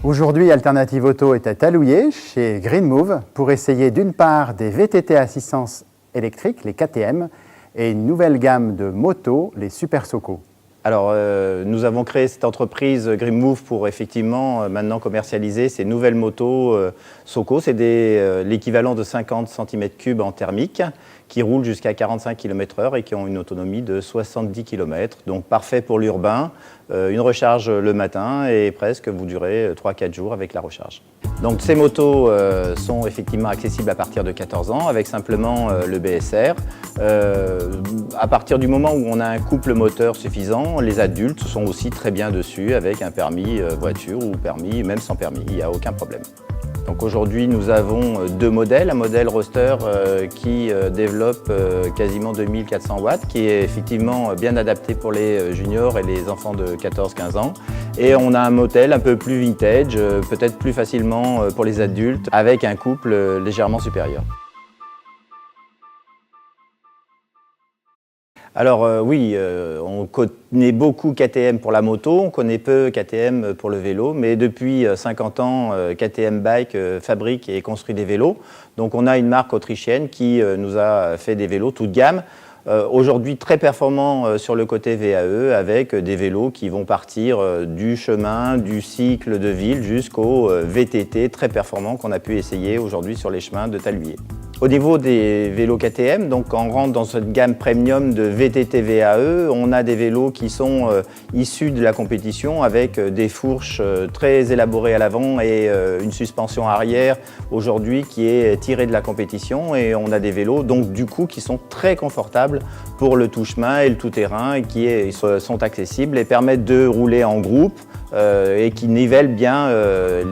Aujourd'hui, Alternative Auto est à Talouillet, chez Greenmove, pour essayer d'une part des VTT assistance électrique, les KTM, et une nouvelle gamme de motos, les Super Soco. Alors, nous avons créé cette entreprise Greenmove pour effectivement maintenant commercialiser ces nouvelles motos Soco. C'est l'équivalent de 50 cm3 en thermique qui roulent jusqu'à 45 km/h et qui ont une autonomie de 70 km. Donc parfait pour l'urbain, une recharge le matin et presque vous durez 3-4 jours avec la recharge. Donc ces motos sont effectivement accessibles à partir de 14 ans avec simplement le BSR. À partir du moment où on a un couple moteur suffisant, les adultes sont aussi très bien dessus avec un permis voiture ou permis même sans permis, il n'y a aucun problème. Donc aujourd'hui nous avons deux modèles, un modèle roadster qui développe quasiment 2400 watts, qui est effectivement bien adapté pour les juniors et les enfants de 14-15 ans. Et on a un modèle un peu plus vintage, peut-être plus facilement pour les adultes, avec un couple légèrement supérieur. Alors oui, on connaît beaucoup KTM pour la moto, on connaît peu KTM pour le vélo, mais depuis 50 ans, KTM Bike fabrique et construit des vélos. Donc on a une marque autrichienne qui nous a fait des vélos toute gamme, aujourd'hui très performants sur le côté VAE, avec des vélos qui vont partir du chemin, du cycle de ville jusqu'au VTT très performants qu'on a pu essayer aujourd'hui sur les chemins de Talouillet. Au niveau des vélos KTM, donc on rentre dans cette gamme premium de VTT VAE, on a des vélos qui sont issus de la compétition avec des fourches très élaborées à l'avant et une suspension arrière aujourd'hui qui est tirée de la compétition, et on a des vélos donc du coup qui sont très confortables pour le tout-chemin et le tout-terrain et qui sont accessibles et permettent de rouler en groupe et qui nivellent bien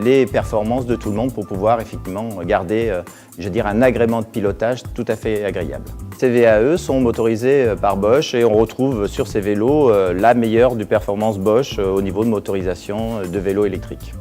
les performances de tout le monde pour pouvoir effectivement garder un agrément de pilotage tout à fait agréable. Ces VAE sont motorisés par Bosch et on retrouve sur ces vélos la meilleure du performance Bosch au niveau de motorisation de vélos électriques.